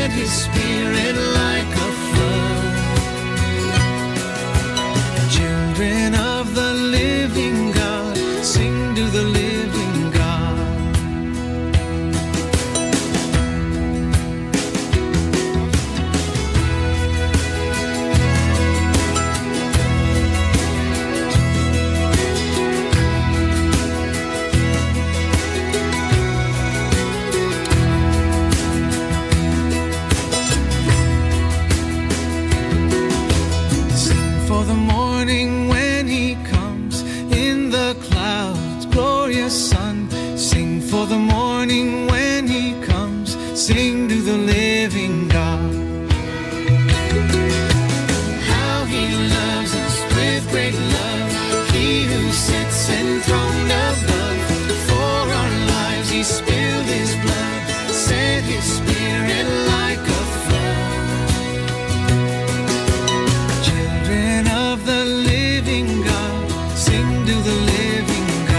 sent his spirit like a flood. Children of the living God, sing to the living God. For the morning when he comes in the clouds, glorious sun. Sing for the morning when he comes, sing to the living God. How he loves us with great love, he who sits enthroned above. For our lives he spilled his blood, sent his spirit like a flood. Of the living God, sing to the living God.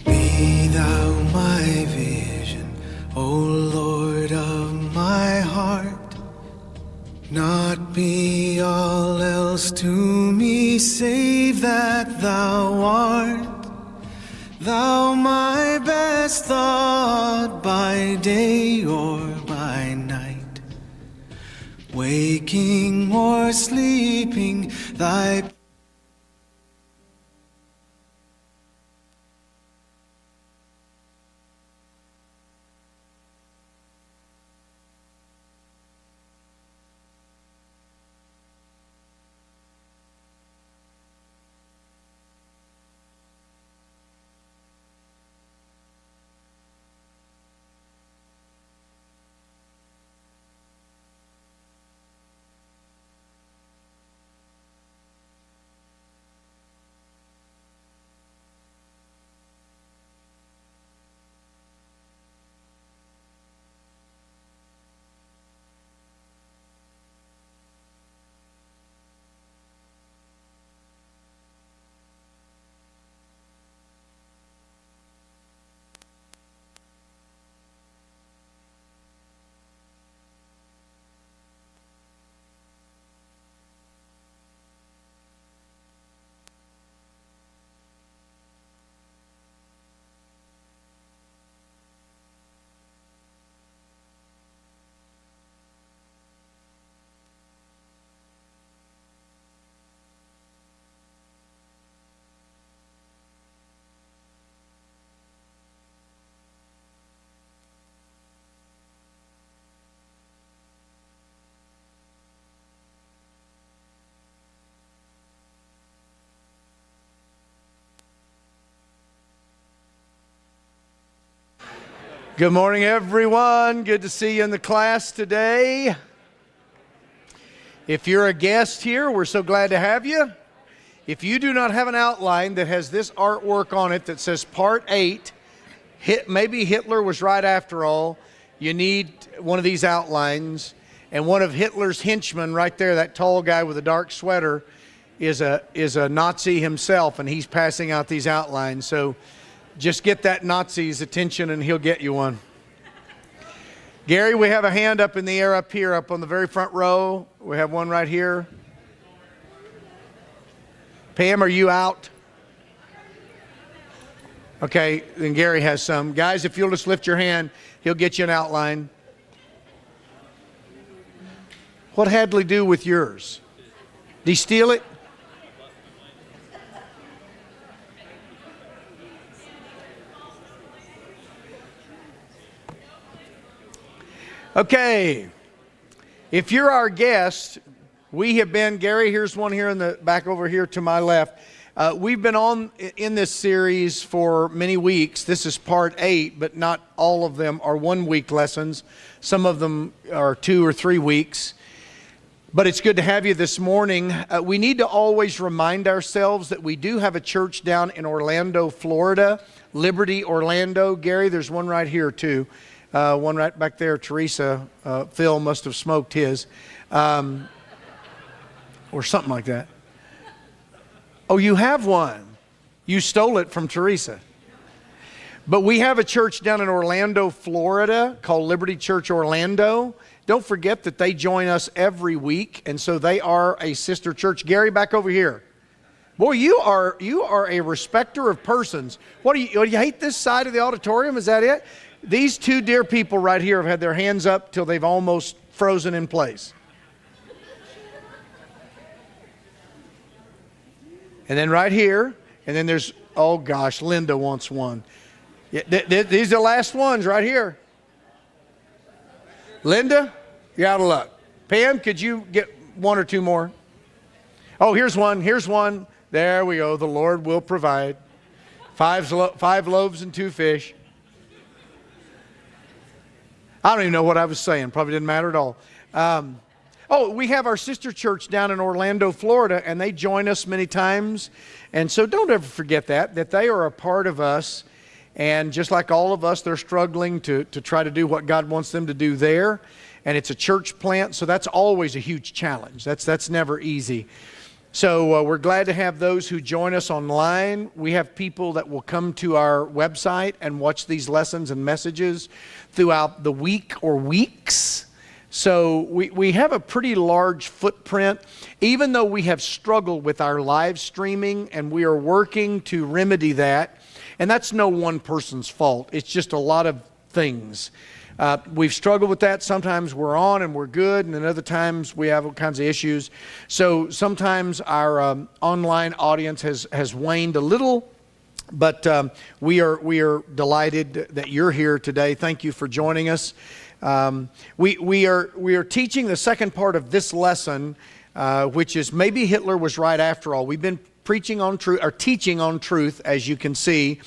Be thou my vision, O Lord of my heart. Not be all else to me, save that thou art. Thou my best thought by day or by night. Waking or sleeping, thy Good morning, everyone. Good to see you in the class today. If you're a guest here, we're so glad to have you. If you do not have an outline that has this artwork on it that says Part 8, maybe Hitler was right after all, you need one of these outlines. And one of Hitler's henchmen right there, that tall guy with a dark sweater, is a Nazi himself, and he's passing out these outlines. So just get that Nazi's attention and he'll get you one. Gary, we have a hand up in the air up here, up on the very front row. We have one right here. Pam, are you out? Okay, then Gary has some. Guys, if you'll just lift your hand, he'll get you an outline. What'd Hadley do with yours? Did he steal it? Okay, if you're our guest, we have been, Gary, here's one here in the back over here to my left. We've been on in this series for many weeks. This is part 8, but not all of them are 1-week lessons. Some of them are 2 or 3 weeks. But it's good to have you this morning. We need to always remind ourselves that we do have a church down in Orlando, Florida, Liberty, Orlando. Gary, there's one right here too. One right back there, Teresa. Phil must have smoked his. Or something like that. Oh, you have one. You stole it from Teresa. But we have a church down in Orlando, Florida called Liberty Church Orlando. Don't forget that they join us every week, and so they are a sister church. Gary, back over here. Boy, you are a respecter of persons. Do you hate this side of the auditorium? Is that it? These two dear people right here have had their hands up till they've almost frozen in place. And then right here, and then there's, oh gosh, Linda wants one. Yeah, these are the last ones right here. Linda, you're out of luck. Pam, could you get 1 or 2 more? Oh, here's one. Here's one. There we go. The Lord will provide. 5 loaves and 2 fish. I don't even know what I was saying. Probably didn't matter at all. We have our sister church down in Orlando, Florida, and they join us many times. And so don't ever forget that they are a part of us. And just like all of us, they're struggling to try to do what God wants them to do there. And it's a church plant, so that's always a huge challenge. That's never easy. So we're glad to have those who join us online. We have people that will come to our website and watch these lessons and messages throughout the week or weeks. So we have a pretty large footprint, even though we have struggled with our live streaming, and we are working to remedy that. And that's no one person's fault. It's just a lot of things. We've struggled with that. Sometimes we're on and we're good, and then other times we have all kinds of issues. So sometimes our online audience has waned a little, but we are delighted that you're here today. Thank you for joining us. We are teaching the second part of this lesson, which is maybe Hitler was right after all. We've been preaching on truth, or teaching on truth, as you can see.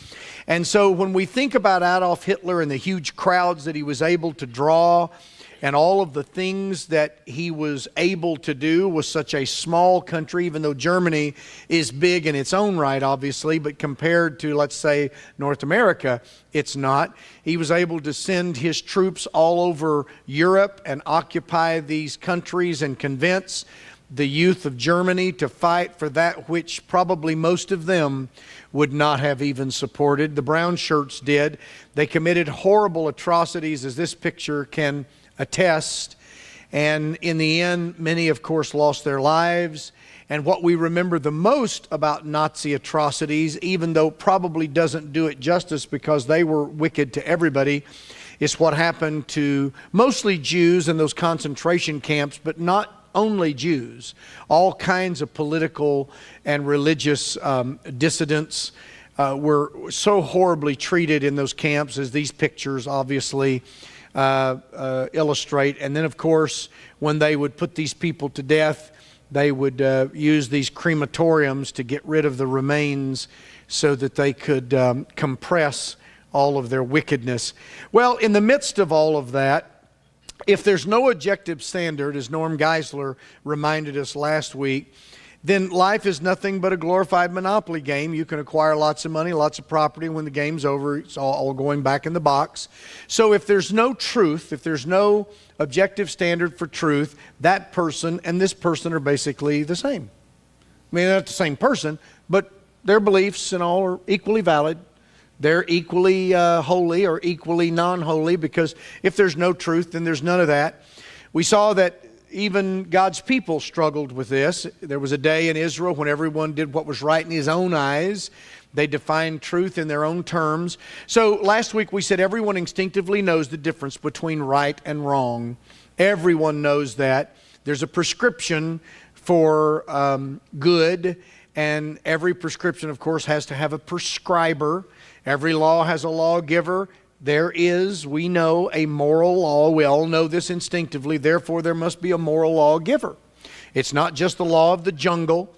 And so when we think about Adolf Hitler and the huge crowds that he was able to draw and all of the things that he was able to do with such a small country, even though Germany is big in its own right, obviously, but compared to, let's say, North America, it's not. He was able to send his troops all over Europe and occupy these countries and convince the youth of Germany to fight for that which probably most of them would not have even supported. The brown shirts did. They committed horrible atrocities, as this picture can attest. And in the end, many, of course, lost their lives. And what we remember the most about Nazi atrocities, even though it probably doesn't do it justice because they were wicked to everybody, is what happened to mostly Jews in those concentration camps, but not only Jews. All kinds of political and religious dissidents were so horribly treated in those camps, as these pictures obviously illustrate. And then, of course, when they would put these people to death, they would use these crematoriums to get rid of the remains so that they could compress all of their wickedness. Well, in the midst of all of that, if there's no objective standard, as Norm Geisler reminded us last week, then life is nothing but a glorified monopoly game. You can acquire lots of money, lots of property. When the game's over, it's all going back in the box. So if there's no truth, if there's no objective standard for truth, that person and this person are basically the same. I mean, they're not the same person, but their beliefs and all are equally valid. They're equally holy or equally non-holy, because if there's no truth, then there's none of that. We saw that even God's people struggled with this. There was a day in Israel when everyone did what was right in his own eyes. They defined truth in their own terms. So last week we said everyone instinctively knows the difference between right and wrong. Everyone knows that. There's a prescription for good, and every prescription, of course, has to have a prescriber. Every law has a lawgiver. there is, we know, a moral law. We all know this instinctively. Therefore, there must be a moral lawgiver. It's not just the law of the jungle.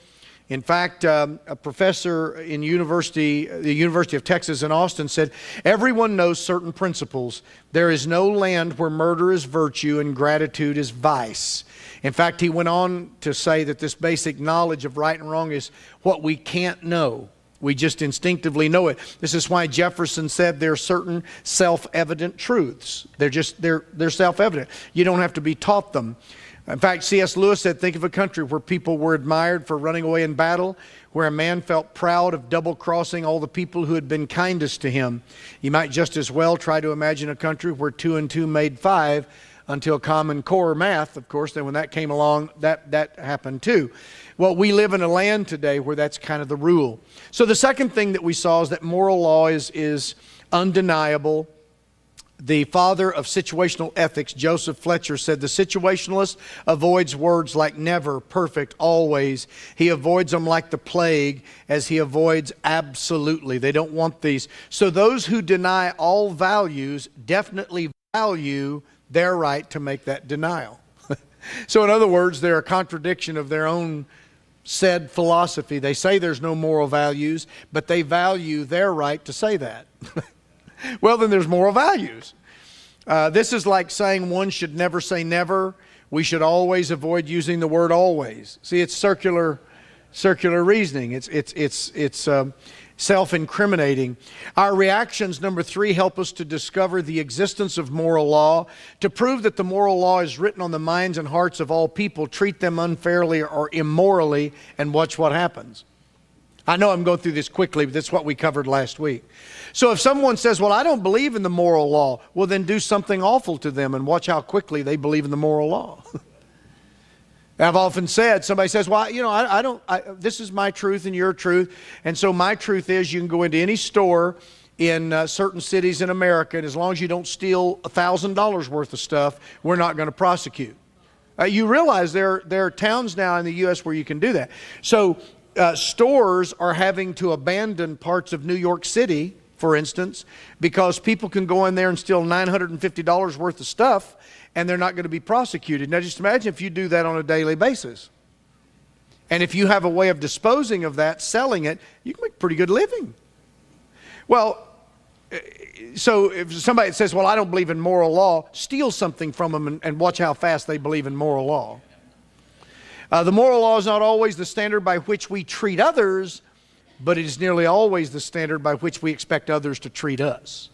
In fact, a professor in the University of Texas in Austin said, everyone knows certain principles. There is no land where murder is virtue and gratitude is vice. In fact, he went on to say that this basic knowledge of right and wrong is what we can't know. We just instinctively know it. This is why Jefferson said there are certain self-evident truths. They're self-evident. You don't have to be taught them. In fact, C.S. Lewis said, think of a country where people were admired for running away in battle, where a man felt proud of double-crossing all the people who had been kindest to him. You might just as well try to imagine a country where 2 and 2 made 5 until Common Core math, of course. Then when that came along, that happened too. Well, we live in a land today where that's kind of the rule. So the second thing that we saw is that moral law is undeniable. The father of situational ethics, Joseph Fletcher, said the situationalist avoids words like never, perfect, always. He avoids them like the plague, as he avoids absolutely. They don't want these. So those who deny all values definitely value their right to make that denial. So in other words, they're a contradiction of their own said philosophy. They say there's no moral values, but they value their right to say that. Well, then there's moral values. This is like saying one should never say never. We should always avoid using the word always. See, it's circular reasoning. It's self-incriminating. Our reactions, number 3, help us to discover the existence of moral law. To prove that the moral law is written on the minds and hearts of all people, treat them unfairly or immorally, and watch what happens. I know I'm going through this quickly, but that's what we covered last week. So if someone says, well, I don't believe in the moral law, well, then do something awful to them and watch how quickly they believe in the moral law. I've often said, somebody says, well, this is my truth and your truth. And so my truth is you can go into any store in certain cities in America, and as long as you don't steal $1,000 worth of stuff, we're not going to prosecute. You realize there are towns now in the U.S. where you can do that. So stores are having to abandon parts of New York City, for instance, because people can go in there and steal $950 worth of stuff, and they're not going to be prosecuted. Now just imagine if you do that on a daily basis. And if you have a way of disposing of that, selling it, you can make a pretty good living. Well, so if somebody says, well, I don't believe in moral law, steal something from them and watch how fast they believe in moral law. The moral law is not always the standard by which we treat others, but it is nearly always the standard by which we expect others to treat us.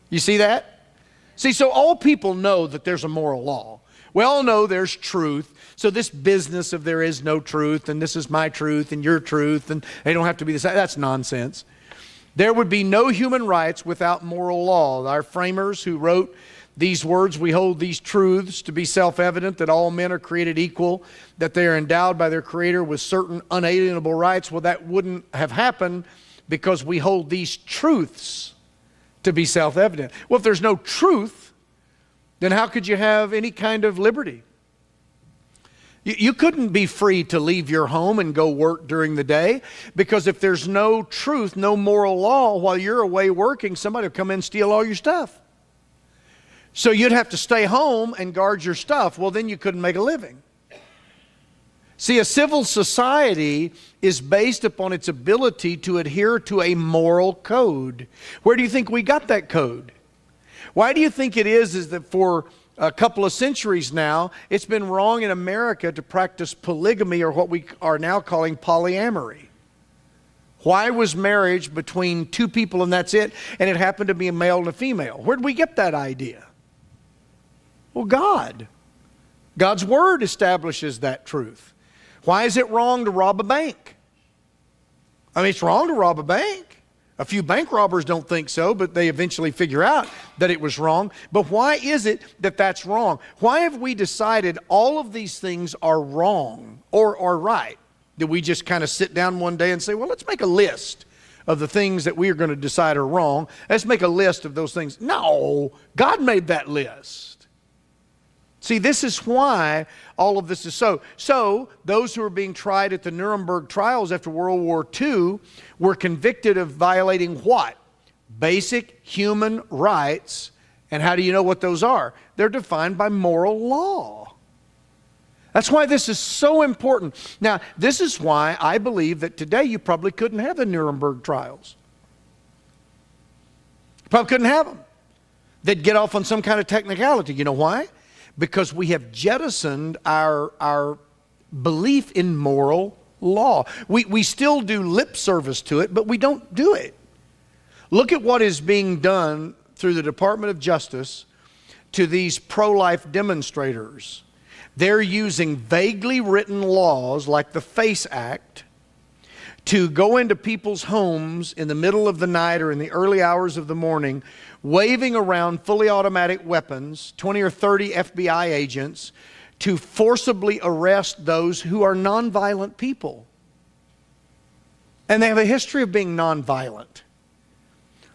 You see that? See, so all people know that there's a moral law. We all know there's truth. So this business of there is no truth, and this is my truth and your truth, and they don't have to be the same, that's nonsense. There would be no human rights without moral law. Our framers who wrote these words, we hold these truths to be self-evident, that all men are created equal, that they are endowed by their Creator with certain unalienable rights. Well, that wouldn't have happened because we hold these truths to be self-evident. Well, if there's no truth, then how could you have any kind of liberty? You couldn't be free to leave your home and go work during the day, because if there's no truth, no moral law, while you're away working, somebody will come in and steal all your stuff. So you'd have to stay home and guard your stuff. Well, then you couldn't make a living. See, a civil society is based upon its ability to adhere to a moral code. Where do you think we got that code? Why do you think it is that for a couple of centuries now, it's been wrong in America to practice polygamy, or what we are now calling polyamory? Why was marriage between two people and that's it, and it happened to be a male and a female? Where did we get that idea? Well, God. God's Word establishes that truth. Why is it wrong to rob a bank? I mean, it's wrong to rob a bank. A few bank robbers don't think so, but they eventually figure out that it was wrong. But why is it that that's wrong? Why have we decided all of these things are wrong or are right? Did we just kind of sit down one day and say, well, let's make a list of the things that we are going to decide are wrong. Let's make a list of those things. No, God made that list. See, this is why all of this is so. So, those who were being tried at the Nuremberg trials after World War II were convicted of violating what? basic human rights. And how do you know what those are? They're defined by moral law. That's why this is so important. Now, this is why I believe that today you probably couldn't have the Nuremberg trials. You probably couldn't have them. They'd get off on some kind of technicality. You know why? Because we have jettisoned our belief in moral law. We still do lip service to it, but we don't do it. Look at what is being done through the Department of Justice to these pro-life demonstrators. They're using vaguely written laws like the FACE Act to go into people's homes in the middle of the night or in the early hours of the morning, waving around fully automatic weapons, 20 or 30 FBI agents, to forcibly arrest those who are nonviolent people. And they have a history of being nonviolent.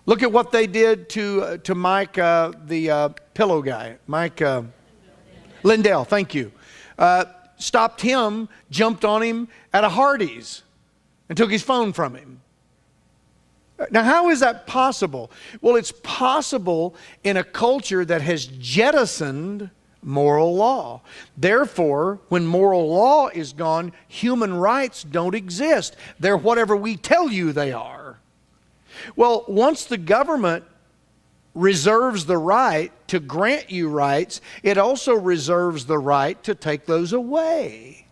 Look at what they did to Mike, the pillow guy, Mike Lindell, thank you. Stopped him, jumped on him at a Hardee's and took his phone from him. Now, how is that possible? Well, it's possible in a culture that has jettisoned moral law. Therefore, when moral law is gone, human rights don't exist. They're whatever we tell you they are. Well, once the government reserves the right to grant you rights, it also reserves the right to take those away.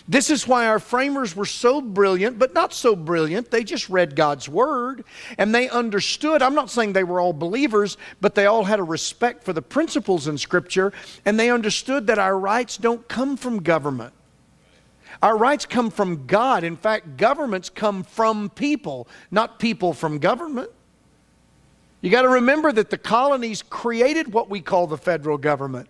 This is why our framers were so brilliant, but not so brilliant. They just read God's Word, and they understood. I'm not saying they were all believers, but they all had a respect for the principles in Scripture, and they understood that our rights don't come from government. Our rights come from God. In fact, governments come from people, not people from government. You got to remember that the colonies created what we call the federal government.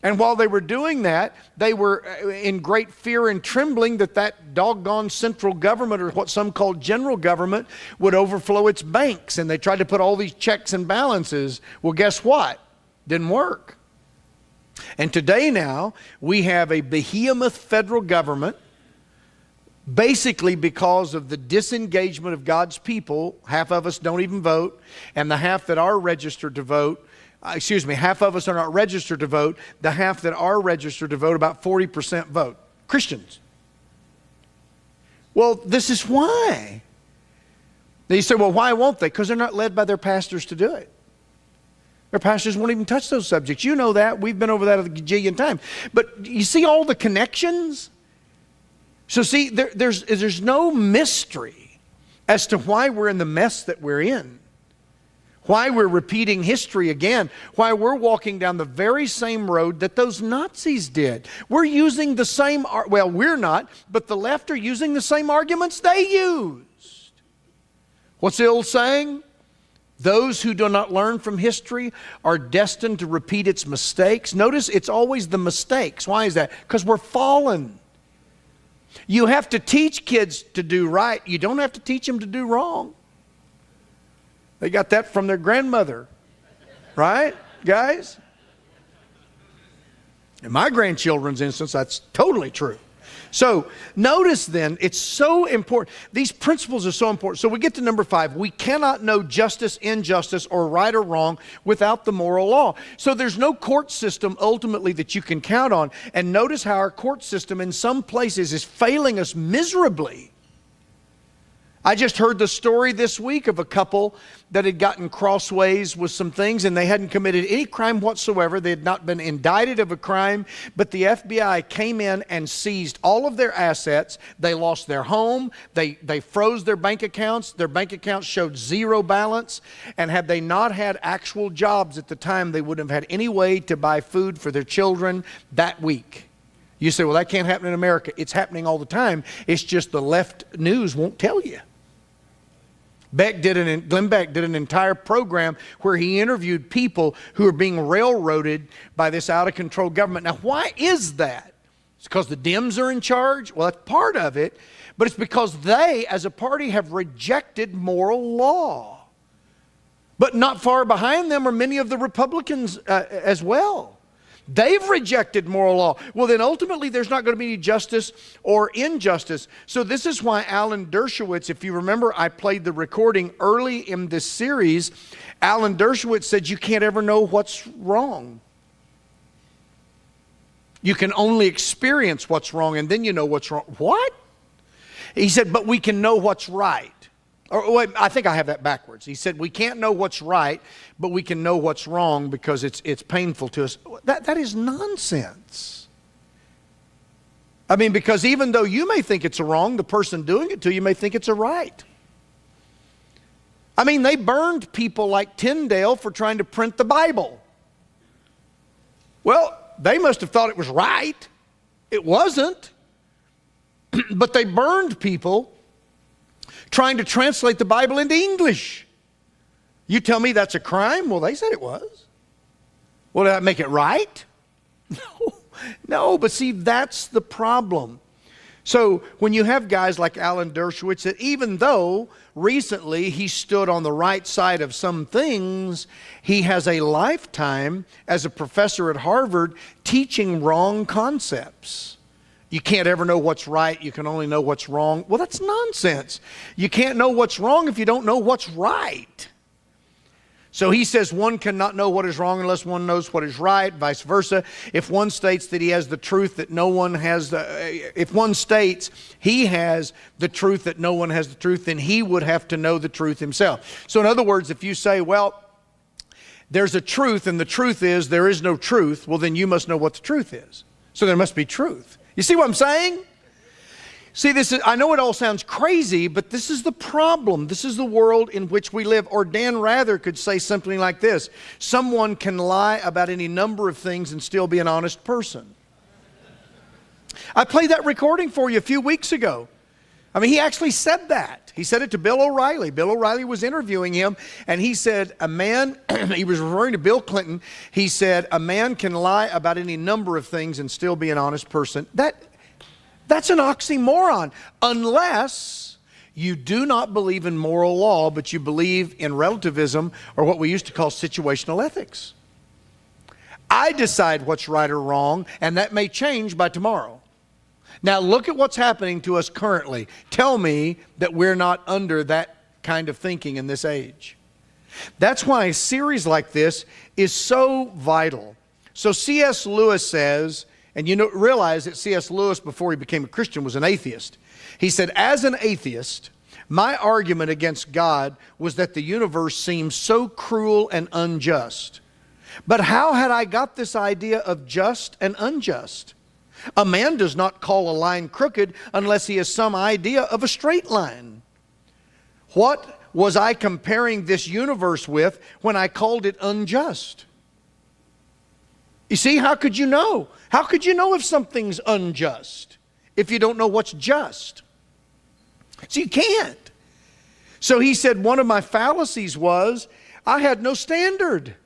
And while they were doing that, they were in great fear and trembling that that doggone central government, or what some call general government, would overflow its banks. And they tried to put all these checks and balances. Well, guess what? Didn't work. And today now, we have a behemoth federal government, basically because of the disengagement of God's people. Half of us don't even vote, and the half that are registered to vote, half of us are not registered to vote. The half that are registered to vote, about 40% vote. Christians. Well, this is why. Then you say, well, why won't they? Because they're not led by their pastors to do it. Their pastors won't even touch those subjects. You know that. We've been over that a gajillion times. But you see all the connections? So see, there's no mystery as to why we're in the mess that we're in. Why we're repeating history again. Why we're walking down the very same road that those Nazis did. We're using the same, well, we're not, but the left are using the same arguments they used. What's the old saying? Those who do not learn from history are destined to repeat its mistakes. Notice it's always the mistakes. Why is that? Because we're fallen. You have to teach kids to do right. You don't have to teach them to do wrong. They got that from their grandmother. Right, guys? In my grandchildren's instance, that's totally true. So notice then, it's so important. These principles are so important. So we get to number 5. We cannot know justice, injustice, or right or wrong without the moral law. So there's no court system ultimately that you can count on. And notice how our court system in some places is failing us miserably. I just heard the story this week of a couple that had gotten crossways with some things, and they hadn't committed any crime whatsoever. They had not been indicted of a crime, but the FBI came in and seized all of their assets. They lost their home. They froze their bank accounts. Their bank accounts showed zero balance, and had they not had actual jobs at the time, they wouldn't have had any way to buy food for their children that week. You say, well, that can't happen in America. It's happening all the time. It's just the left news won't tell you. Glenn Beck did an entire program where he interviewed people who are being railroaded by this out-of-control government. Now, why is that? It's because the Dems are in charge? Well, that's part of it. But it's because they, as a party, have rejected moral law. But not far behind them are many of the Republicans as well. They've rejected moral law. Well, then ultimately there's not going to be any justice or injustice. So this is why Alan Dershowitz, if you remember, I played the recording early in this series. Alan Dershowitz said you can't ever know what's wrong. You can only experience what's wrong, and then you know what's wrong. What? He said, but we can know what's right. Or wait, I think I have that backwards. He said, we can't know what's right, but we can know what's wrong because it's painful to us. That is nonsense. I mean, because even though you may think it's a wrong, the person doing it to you may think it's a right. I mean, they burned people like Tyndale for trying to print the Bible. Well, they must have thought it was right. It wasn't. But they burned people trying to translate the Bible into English. You tell me that's a crime? Well, they said it was. Well, did that make it right? No, but see, that's the problem. So when you have guys like Alan Dershowitz, that even though recently he stood on the right side of some things, he has a lifetime as a professor at Harvard teaching wrong concepts. You can't ever know what's right. You can only know what's wrong. Well, that's nonsense. You can't know what's wrong if you don't know what's right. So he says one cannot know what is wrong unless one knows what is right, vice versa. If one states that he has the truth that no one has, if one states he has the truth that no one has the truth, then he would have to know the truth himself. So in other words, if you say, well, there's a truth and the truth is there is no truth, well, then you must know what the truth is. So there must be truth. You see what I'm saying? See, I know it all sounds crazy, but this is the problem. This is the world in which we live. Or Dan Rather could say something like this: someone can lie about any number of things and still be an honest person. I played that recording for you a few weeks ago. I mean, he actually said that. He said it to Bill O'Reilly. Bill O'Reilly was interviewing him, and he said, a man, he was referring to Bill Clinton, he said, a man can lie about any number of things and still be an honest person. That's an oxymoron, unless you do not believe in moral law, but you believe in relativism, or what we used to call situational ethics. I decide what's right or wrong, and that may change by tomorrow. Now look at what's happening to us currently. Tell me that we're not under that kind of thinking in this age. That's why a series like this is so vital. So C.S. Lewis says, and realize that C.S. Lewis, before he became a Christian, was an atheist. He said, as an atheist, my argument against God was that the universe seems so cruel and unjust. But how had I got this idea of just and unjust? A man does not call a line crooked unless he has some idea of a straight line. What was I comparing this universe with when I called it unjust? You see, how could you know? How could you know if something's unjust if you don't know what's just? So you can't. So he said one of my fallacies was I had no standard.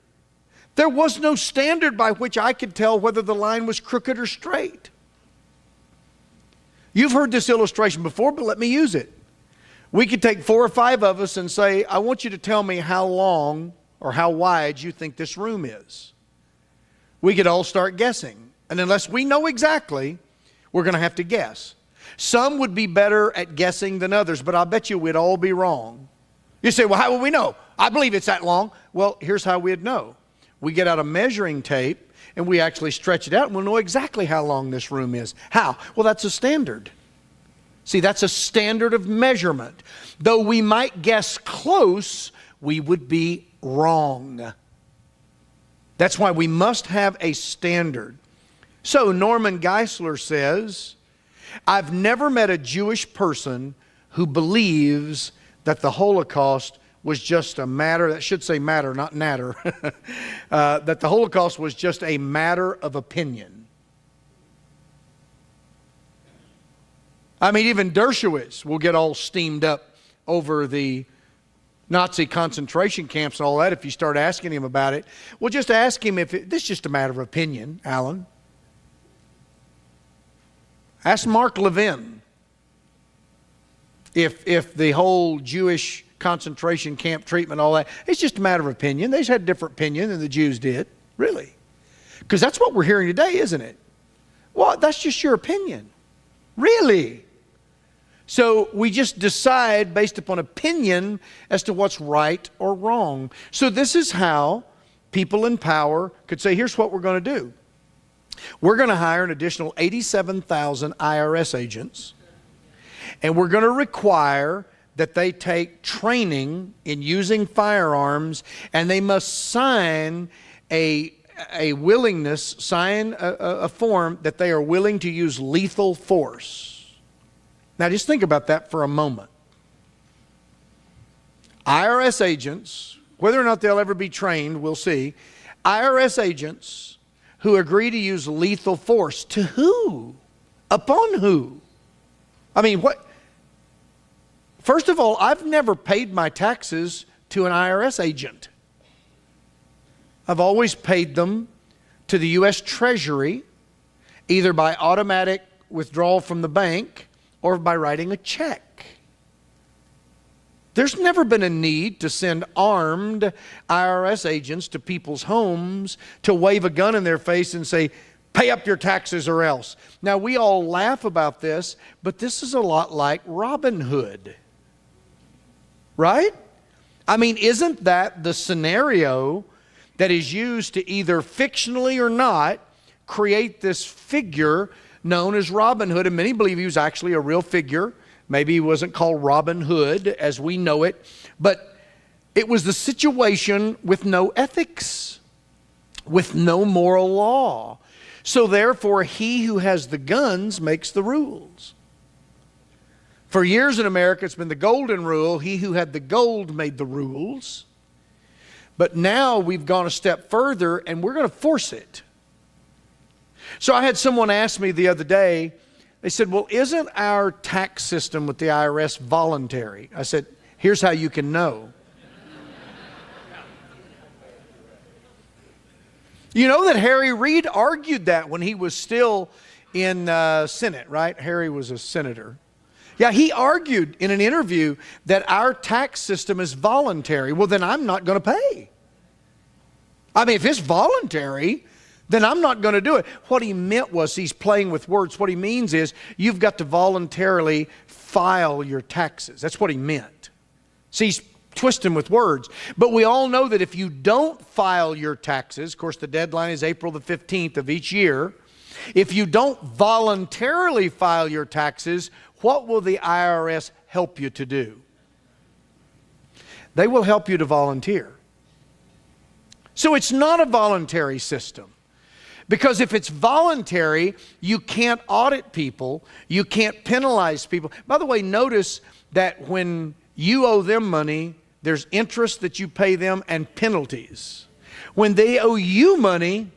There was no standard by which I could tell whether the line was crooked or straight. You've heard this illustration before, but let me use it. We could take 4 or 5 of us and say, I want you to tell me how long or how wide you think this room is. We could all start guessing. And unless we know exactly, we're going to have to guess. Some would be better at guessing than others, but I bet you we'd all be wrong. You say, well, how will we know? I believe it's that long. Well, here's how we'd know. We get out a measuring tape and we actually stretch it out and we'll know exactly how long this room is. How? Well, that's a standard. See, that's a standard of measurement. Though we might guess close, we would be wrong. That's why we must have a standard. So Norman Geisler says, I've never met a Jewish person who believes that the Holocaust was just a matter, that should say matter, not natter, that the Holocaust was just a matter of opinion. I mean, even Dershowitz will get all steamed up over the Nazi concentration camps and all that if you start asking him about it. Well, just ask him if this is just a matter of opinion, Alan. Ask Mark Levin if the whole Jewish concentration camp treatment, all that, it's just a matter of opinion. They just had a different opinion than the Jews did, really. Because that's what we're hearing today, isn't it? Well, that's just your opinion. Really? So we just decide based upon opinion as to what's right or wrong. So this is how people in power could say, here's what we're going to do. We're going to hire an additional 87,000 IRS agents, and we're going to require that they take training in using firearms, and they must sign a willingness, sign a form that they are willing to use lethal force. Now just think about that for a moment. IRS agents, whether or not they'll ever be trained, we'll see. IRS agents who agree to use lethal force. To who? Upon who? I mean, what? First of all, I've never paid my taxes to an IRS agent. I've always paid them to the U.S. Treasury, either by automatic withdrawal from the bank or by writing a check. There's never been a need to send armed IRS agents to people's homes to wave a gun in their face and say, pay up your taxes or else. Now, we all laugh about this, but this is a lot like Robin Hood. Right? I mean, isn't that the scenario that is used to either fictionally or not create this figure known as Robin Hood? And many believe he was actually a real figure. Maybe he wasn't called Robin Hood as we know it, but it was the situation with no ethics, with no moral law. So therefore, he who has the guns makes the rules. For years in America, it's been the golden rule. He who had the gold made the rules. But now we've gone a step further, and we're going to force it. So I had someone ask me the other day, they said, well, isn't our tax system with the IRS voluntary? I said, here's how you can know. You know that Harry Reid argued that when he was still in Senate, right? Harry was a senator. Yeah, he argued in an interview that our tax system is voluntary. Well, then I'm not going to pay. I mean, if it's voluntary, then I'm not going to do it. What he meant was, he's playing with words. What he means is you've got to voluntarily file your taxes. That's what he meant. See, he's twisting with words. But we all know that if you don't file your taxes, of course the deadline is April the 15th of each year. If you don't voluntarily file your taxes, what will the IRS help you to do? They will help you to volunteer. So it's not a voluntary system. Because if it's voluntary, you can't audit people, you can't penalize people. By the way, notice that when you owe them money, there's interest that you pay them and penalties. When they owe you money,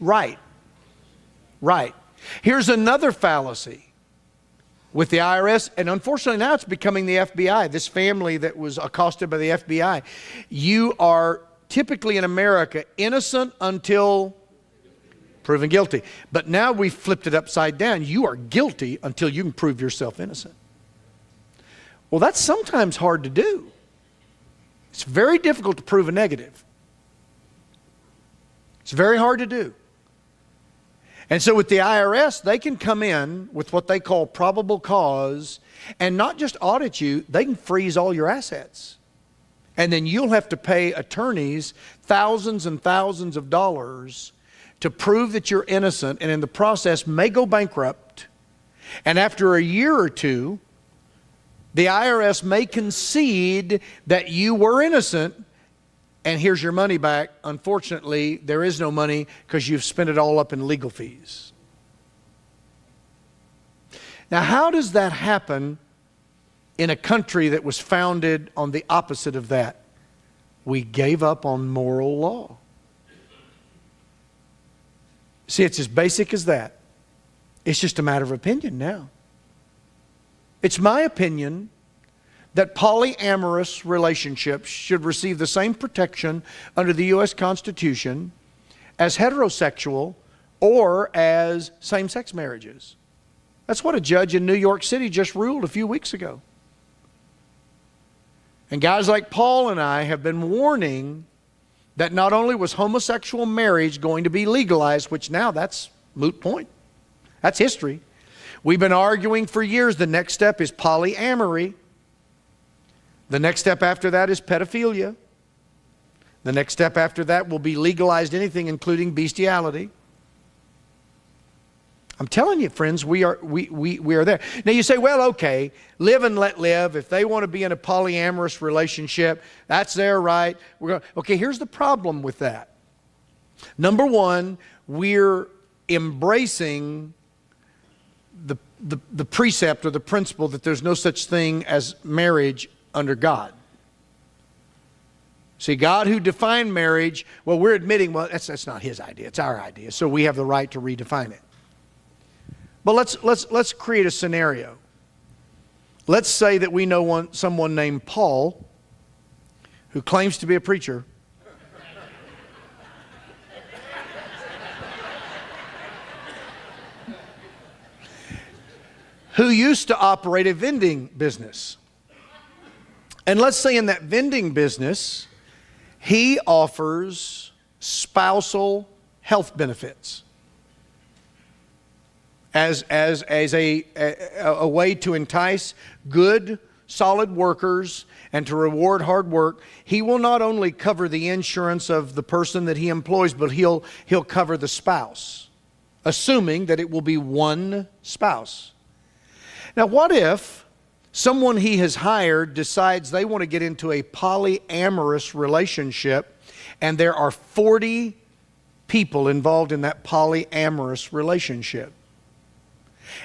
right. Here's another fallacy with the IRS, and unfortunately now it's becoming the FBI, this family that was accosted by the FBI. You are typically in America innocent until proven guilty. But now we've flipped it upside down. You are guilty until you can prove yourself innocent. Well, that's sometimes hard to do. It's very difficult to prove a negative. It's very hard to do. And so with the IRS, they can come in with what they call probable cause and not just audit you, they can freeze all your assets. And then you'll have to pay attorneys thousands and thousands of dollars to prove that you're innocent, and in the process may go bankrupt. And after a year or two, the IRS may concede that you were innocent, and here's your money back. Unfortunately, there is no money because you've spent it all up in legal fees. Now, how does that happen in a country that was founded on the opposite of that? We gave up on moral law. See, it's as basic as that. It's just a matter of opinion now. It's my opinion that polyamorous relationships should receive the same protection under the U.S. Constitution as heterosexual or as same-sex marriages. That's what a judge in New York City just ruled a few weeks ago. And guys like Paul and I have been warning that not only was homosexual marriage going to be legalized, which now that's moot point. That's history. We've been arguing for years. The next step is polyamory. The next step after that is pedophilia. The next step after that will be legalized anything, including bestiality. I'm telling you, friends, we are there. Now you say, well, okay, live and let live. If they want to be in a polyamorous relationship, that's their right. Okay, here's the problem with that. Number one, we're embracing the precept or the principle that there's no such thing as marriage under God. See, God who defined marriage, well, we're admitting, well, that's not His idea. It's our idea. So we have the right to redefine it. But let's create a scenario. Let's say that we know someone named Paul who claims to be a preacher. Who used to operate a vending business. And let's say in that vending business, he offers spousal health benefits as a way to entice good, solid workers and to reward hard work. He will not only cover the insurance of the person that he employs, but he'll cover the spouse, assuming that it will be one spouse. Now, what if someone he has hired decides they want to get into a polyamorous relationship, and there are 40 people involved in that polyamorous relationship?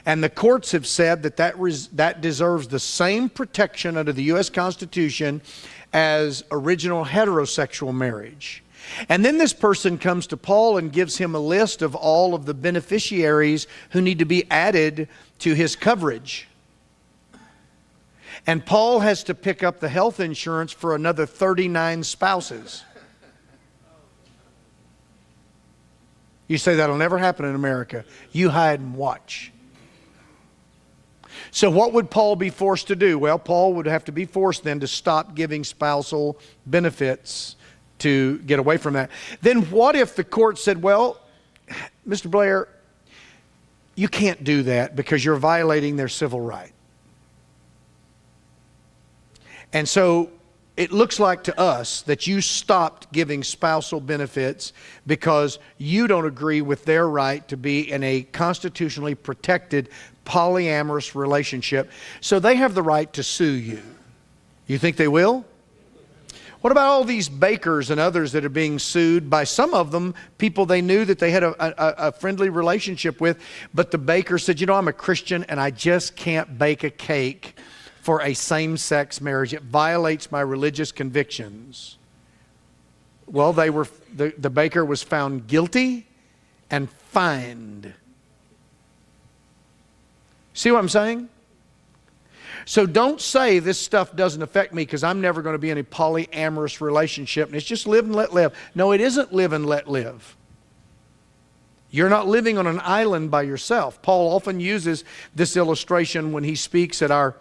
And the courts have said that deserves the same protection under the U.S. Constitution as original heterosexual marriage. And then this person comes to Paul and gives him a list of all of the beneficiaries who need to be added to his coverage. And Paul has to pick up the health insurance for another 39 spouses. You say that'll never happen in America. You hide and watch. So what would Paul be forced to do? Well, Paul would have to be forced then to stop giving spousal benefits to get away from that. Then what if the court said, well, Mr. Blair, you can't do that because you're violating their civil right. And so it looks like to us that you stopped giving spousal benefits because you don't agree with their right to be in a constitutionally protected polyamorous relationship. So they have the right to sue you. You think they will? What about all these bakers and others that are being sued by some of them, people they knew that they had a friendly relationship with, but the baker said, you know, I'm a Christian and I just can't bake a cake for a same-sex marriage. It violates my religious convictions. Well, the baker was found guilty and fined. See what I'm saying? So don't say this stuff doesn't affect me because I'm never going to be in a polyamorous relationship and it's just live and let live. No, it isn't live and let live. You're not living on an island by yourself. Paul often uses this illustration when he speaks at our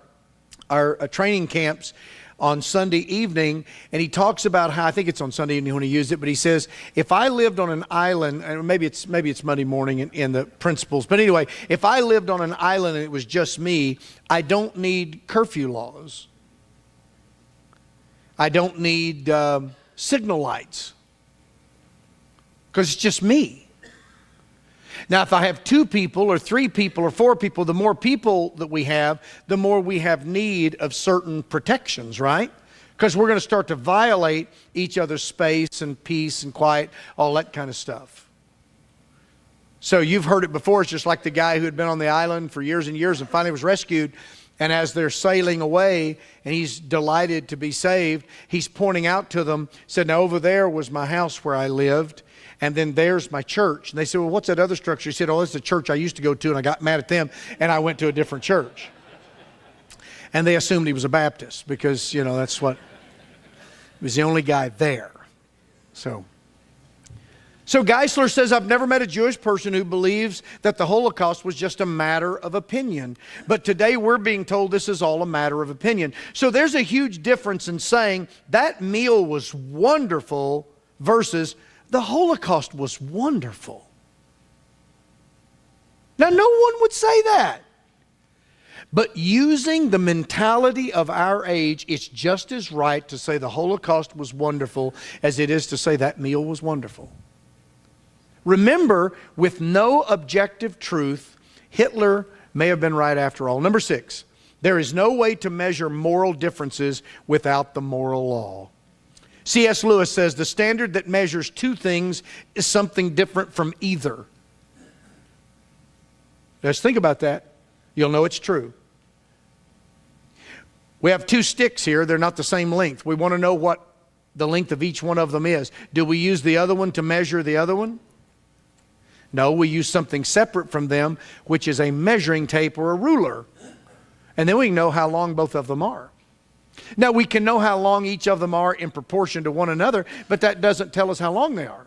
training camps on Sunday evening, and he talks about how, I think it's on Sunday evening when he used it, but he says, if I lived on an island, and maybe it's Monday morning in the principles, but anyway, if I lived on an island and it was just me, I don't need curfew laws. I don't need signal lights, because it's just me. Now, if I have 2 people or 3 people or 4 people, the more people that we have, the more we have need of certain protections, right? Because we're going to start to violate each other's space and peace and quiet, all that kind of stuff. So you've heard it before. It's just like the guy who had been on the island for years and years and finally was rescued. And as they're sailing away and he's delighted to be saved, he's pointing out to them, said, now over there was my house where I lived. And then there's my church. And they said, well, what's that other structure? He said, oh, it's the church I used to go to, and I got mad at them, and I went to a different church. And they assumed he was a Baptist because, you know, that's what, he was the only guy there. So Geisler says, I've never met a Jewish person who believes that the Holocaust was just a matter of opinion. But today we're being told this is all a matter of opinion. So there's a huge difference in saying that meal was wonderful versus the Holocaust was wonderful. Now, no one would say that. But using the mentality of our age, it's just as right to say the Holocaust was wonderful as it is to say that meal was wonderful. Remember, with no objective truth, Hitler may have been right after all. Number 6, there is no way to measure moral differences without the moral law. C.S. Lewis says the standard that measures two things is something different from either. Just think about that. You'll know it's true. We have two sticks here. They're not the same length. We want to know what the length of each one of them is. Do we use the other one to measure the other one? No, we use something separate from them, which is a measuring tape or a ruler. And then we can know how long both of them are. Now, we can know how long each of them are in proportion to one another, but that doesn't tell us how long they are.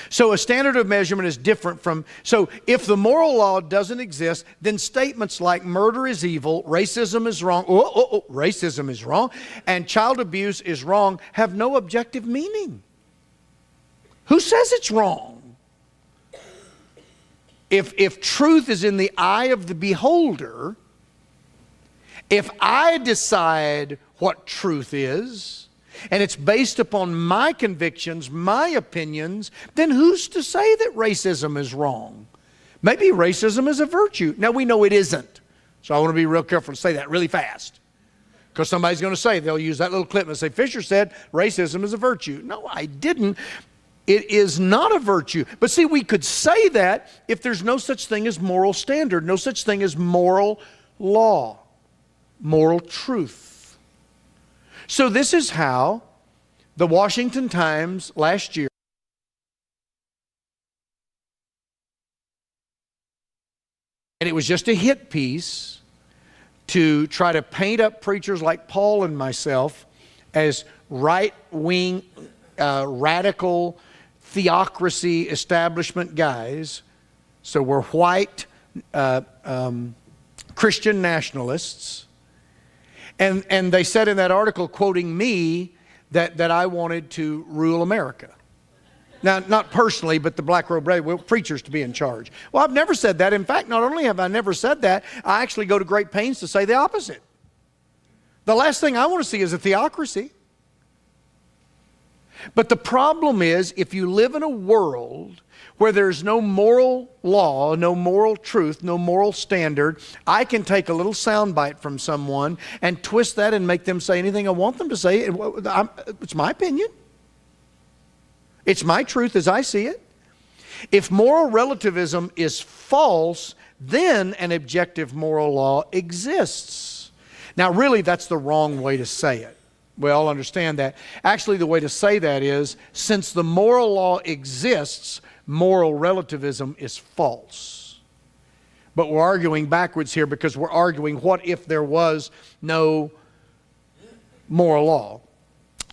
So a standard of measurement is different from, so if the moral law doesn't exist, then statements like murder is evil, racism is wrong, racism is wrong, and child abuse is wrong have no objective meaning. Who says it's wrong? If truth is in the eye of the beholder, if I decide what truth is, and it's based upon my convictions, my opinions, then who's to say that racism is wrong? Maybe racism is a virtue. Now, we know it isn't. So I want to be real careful to say that really fast. Because somebody's going to say, they'll use that little clip and say, Fisher said racism is a virtue. No, I didn't. It is not a virtue. But see, we could say that if there's no such thing as moral standard, no such thing as moral law, moral truth. So this is how the Washington Times last year, and it was just a hit piece to try to paint up preachers like Paul and myself as right-wing, radical, theocracy establishment guys. So we're white Christian nationalists. And they said in that article, quoting me, that I wanted to rule America. Now, not personally, but the Black Robe preachers to be in charge. Well, I've never said that. In fact, not only have I never said that, I actually go to great pains to say the opposite. The last thing I want to see is a theocracy. But the problem is, if you live in a world where there's no moral law, no moral truth, no moral standard, I can take a little soundbite from someone and twist that and make them say anything I want them to say. It's my opinion. It's my truth as I see it. If moral relativism is false, then an objective moral law exists. Now, really, that's the wrong way to say it. We all understand that. Actually, the way to say that is, since the moral law exists, moral relativism is false. But we're arguing backwards here because we're arguing what if there was no moral law.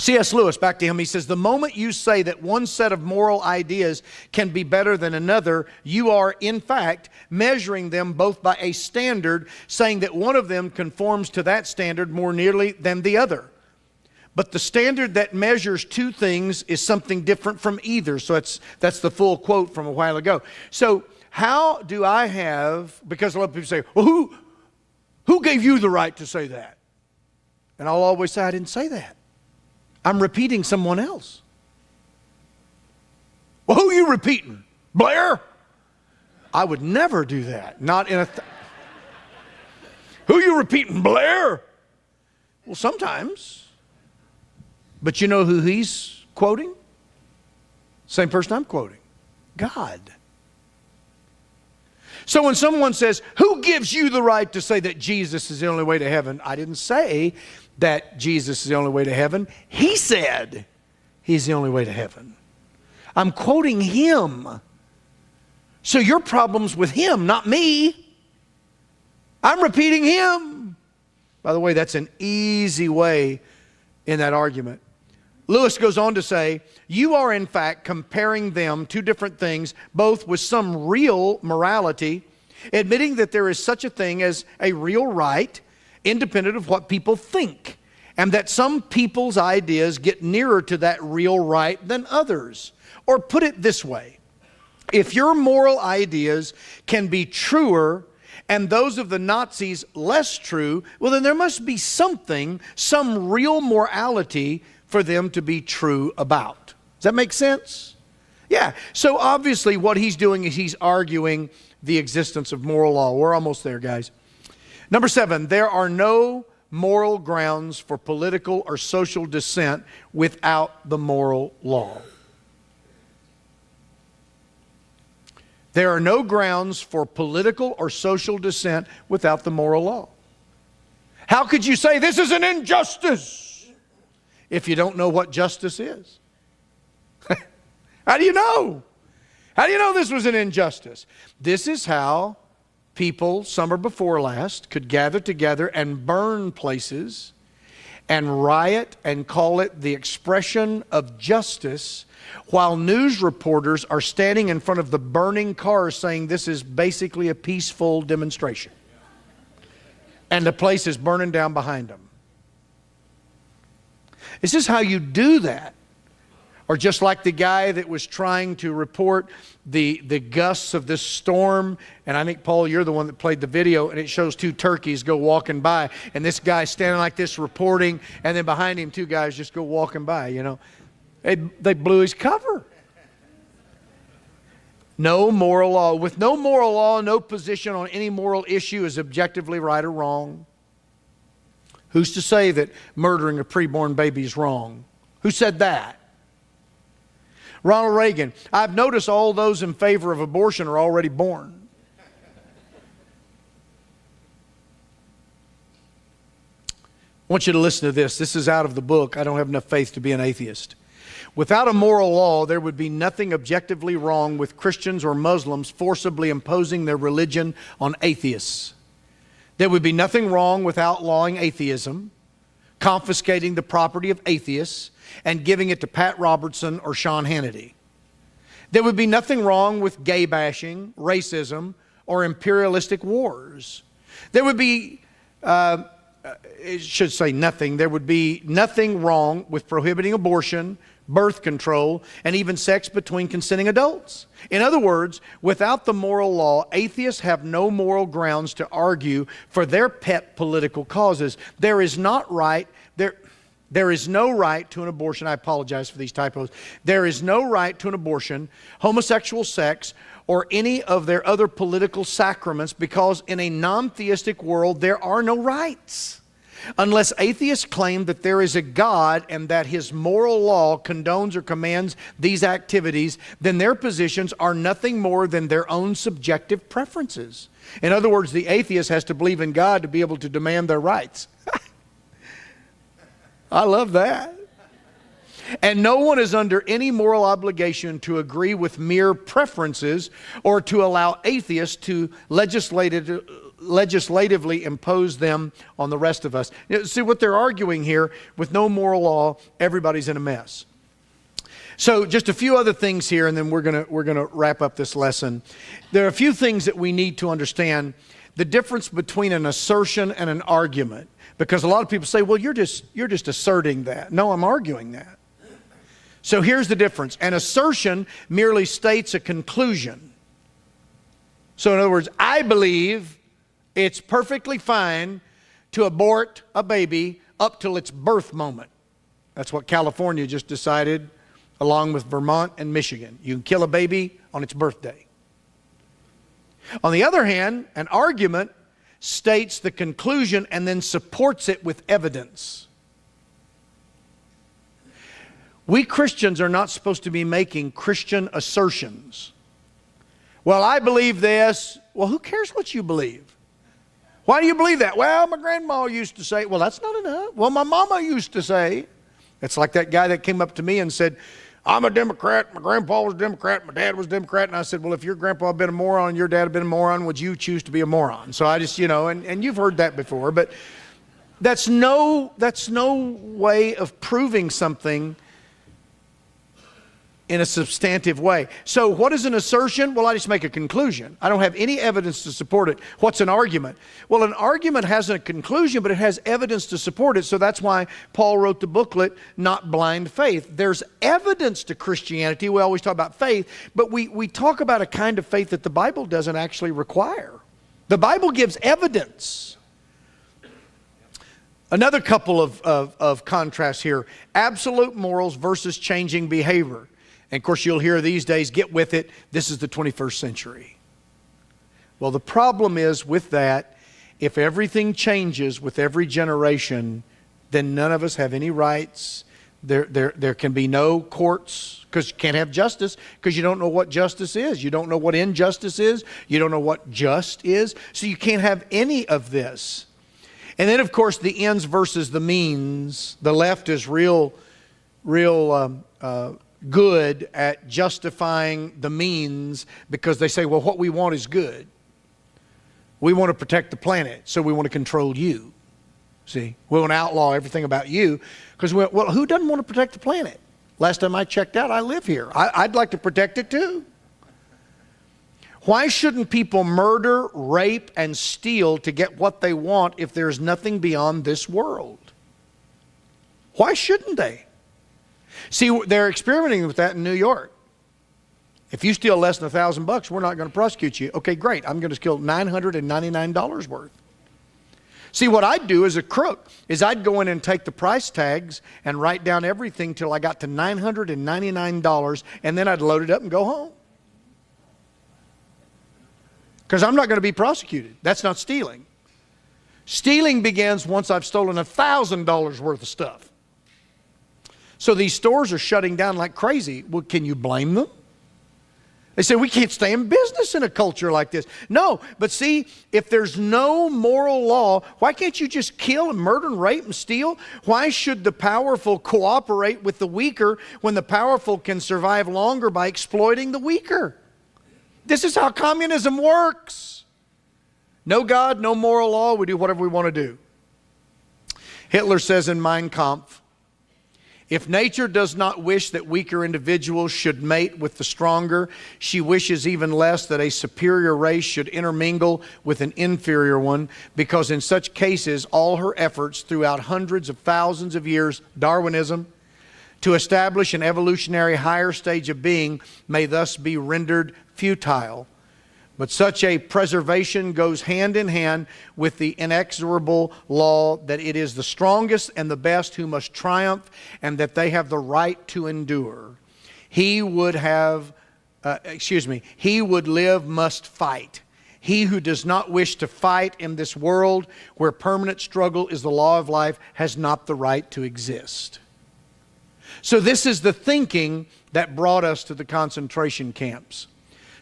C.S. Lewis, back to him, he says, the moment you say that one set of moral ideas can be better than another, you are, in fact, measuring them both by a standard, saying that one of them conforms to that standard more nearly than the other. But the standard that measures two things is something different from either. So that's the full quote from a while ago. So how do I have, because a lot of people say, well, who gave you the right to say that? And I'll always say, I didn't say that. I'm repeating someone else. Well, who are you repeating? Blair? I would never do that. Not in a... Who are you repeating? Blair? Well, sometimes. But you know who he's quoting? Same person I'm quoting. God. So when someone says, who gives you the right to say that Jesus is the only way to heaven? I didn't say that Jesus is the only way to heaven. He said he's the only way to heaven. I'm quoting him. So your problem's with him, not me. I'm repeating him. By the way, that's an easy way in that argument. Lewis goes on to say, you are in fact comparing them, two different things, both with some real morality, admitting that there is such a thing as a real right, independent of what people think. and that some people's ideas get nearer to that real right than others. Or put it this way, if your moral ideas can be truer and those of the Nazis less true, well, then there must be something, some real morality for them to be true about. Does that make sense? Yeah. So obviously what he's doing is he's arguing the existence of moral law. We're almost there, guys. Number 7, there are no moral grounds for political or social dissent without the moral law. There are no grounds for political or social dissent without the moral law. How could you say this is an injustice if you don't know what justice is? How do you know? How do you know this was an injustice? This is how people, summer before last, could gather together and burn places and riot and call it the expression of justice, while news reporters are standing in front of the burning cars saying this is basically a peaceful demonstration. And the place is burning down behind them. This is how you do that. Or just like the guy that was trying to report the gusts of this storm, and I think, Paul, you're the one that played the video, and it shows 2 turkeys go walking by, and this guy standing like this reporting, and then behind him 2 guys just go walking by, you know. They blew his cover. No moral law. With no moral law, no position on any moral issue is objectively right or wrong. Who's to say that murdering a preborn baby is wrong? Who said that? Ronald Reagan. I've noticed all those in favor of abortion are already born. I want you to listen to this. This is out of the book, I Don't Have Enough Faith to Be an Atheist. Without a moral law, there would be nothing objectively wrong with Christians or Muslims forcibly imposing their religion on atheists. There would be nothing wrong with outlawing atheism, confiscating the property of atheists, and giving it to Pat Robertson or Sean Hannity. There would be nothing wrong with gay bashing, racism, or imperialistic wars. There would be, it should say nothing, there would be nothing wrong with prohibiting abortion, birth control, and even sex between consenting adults. In other words, without the moral law, atheists have no moral grounds to argue for their pet political causes. There is no right to an abortion. I apologize for these typos. There is no right to an abortion, homosexual sex, or any of their other political sacraments, because in a non-theistic world, there are no rights. Unless atheists claim that there is a God and that His moral law condones or commands these activities, then their positions are nothing more than their own subjective preferences. In other words, the atheist has to believe in God to be able to demand their rights. I love that. And no one is under any moral obligation to agree with mere preferences or to allow atheists to legislatively impose them on the rest of us. You know, see what they're arguing here: with no moral law, everybody's in a mess. So just a few other things here, and then we're gonna wrap up this lesson. There are a few things that we need to understand: the difference between an assertion and an argument. Because a lot of people say, well, you're just asserting that. No, I'm arguing that. So here's the difference. An assertion merely states a conclusion. So in other words, I believe it's perfectly fine to abort a baby up till its birth moment. That's what California just decided, along with Vermont and Michigan. You can kill a baby on its birthday. On the other hand, an argument states the conclusion and then supports it with evidence. We Christians are not supposed to be making Christian assertions. Well, I believe this. Well, who cares what you believe? Why do you believe that? Well, my grandma used to say. Well, that's not enough. Well, my mama used to say. It's like that guy that came up to me and said, I'm a Democrat, my grandpa was a Democrat, my dad was a Democrat. And I said, well, if your grandpa had been a moron and your dad had been a moron, would you choose to be a moron? So I just, and you've heard that before, but that's no way of proving something in a substantive way. So what is an assertion? Well, I just make a conclusion. I don't have any evidence to support it. What's an argument? Well, an argument has a conclusion, but it has evidence to support it. So that's why Paul wrote the booklet, Not Blind Faith. There's evidence to Christianity. We always talk about faith, but we talk about a kind of faith that the Bible doesn't actually require. The Bible gives evidence. Another couple of contrasts here. Absolute morals versus changing behavior. And of course, you'll hear these days, get with it, this is the 21st century. Well, the problem is with that, if everything changes with every generation, then none of us have any rights. There can be no courts, because you can't have justice, because you don't know what justice is. You don't know what injustice is. You don't know what just is. So you can't have any of this. And then, of course, the ends versus the means. The left is real good at justifying the means, because they say, well, what we want is good. We want to protect the planet, so we want to control you. See, we want to outlaw everything about you, because, well, who doesn't want to protect the planet? Last time I checked out, I live here. I'd like to protect it too. Why shouldn't people murder, rape, and steal to get what they want if there's nothing beyond this world? Why shouldn't they? See, they're experimenting with that in New York. If you steal less than $1,000, we're not going to prosecute you. Okay, great. I'm going to steal $999 worth. See, what I'd do as a crook is I'd go in and take the price tags and write down everything till I got to $999, and then I'd load it up and go home. Because I'm not going to be prosecuted. That's not stealing. Stealing begins once I've stolen $1,000 worth of stuff. So these stores are shutting down like crazy. Well, can you blame them? They say, we can't stay in business in a culture like this. No, but see, if there's no moral law, why can't you just kill and murder and rape and steal? Why should the powerful cooperate with the weaker when the powerful can survive longer by exploiting the weaker? This is how communism works. No God, no moral law. We do whatever we want to do. Hitler says in Mein Kampf, if nature does not wish that weaker individuals should mate with the stronger, she wishes even less that a superior race should intermingle with an inferior one, because in such cases, all her efforts throughout hundreds of thousands of years, Darwinism, to establish an evolutionary higher stage of being may thus be rendered futile. But such a preservation goes hand in hand with the inexorable law that it is the strongest and the best who must triumph, and that they have the right to endure. He would live must fight. He who does not wish to fight in this world where permanent struggle is the law of life has not the right to exist. So this is the thinking that brought us to the concentration camps.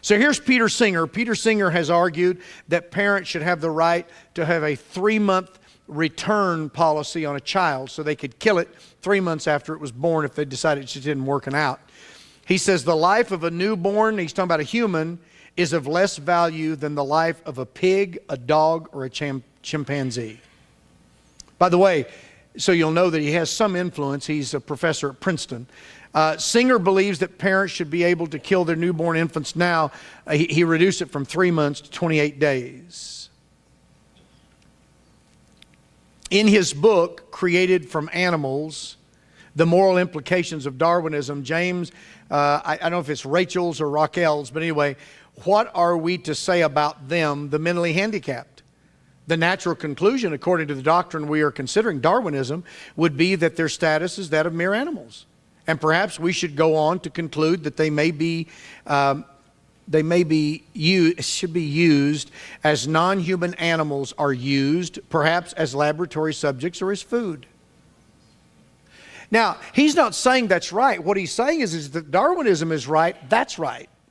So here's Peter Singer. Peter Singer has argued that parents should have the right to have a 3-month return policy on a child, so they could kill it 3 months after it was born if they decided it just didn't work out. He says the life of a newborn, he's talking about a human, is of less value than the life of a pig, a dog, or a chimpanzee. By the way, so you'll know that he has some influence. He's a professor at Princeton. Singer believes that parents should be able to kill their newborn infants now. He reduced it from 3 months to 28 days. In his book, Created from Animals, The Moral Implications of Darwinism, James, I don't know if it's Rachel's or Raquel's, but anyway, what are we to say about them, the mentally handicapped? The natural conclusion, according to the doctrine we are considering, Darwinism, would be that their status is that of mere animals. And perhaps we should go on to conclude that they should be used as non-human animals are used, perhaps as laboratory subjects or as food. Now, he's not saying that's right. What he's saying is that Darwinism is right, that's right.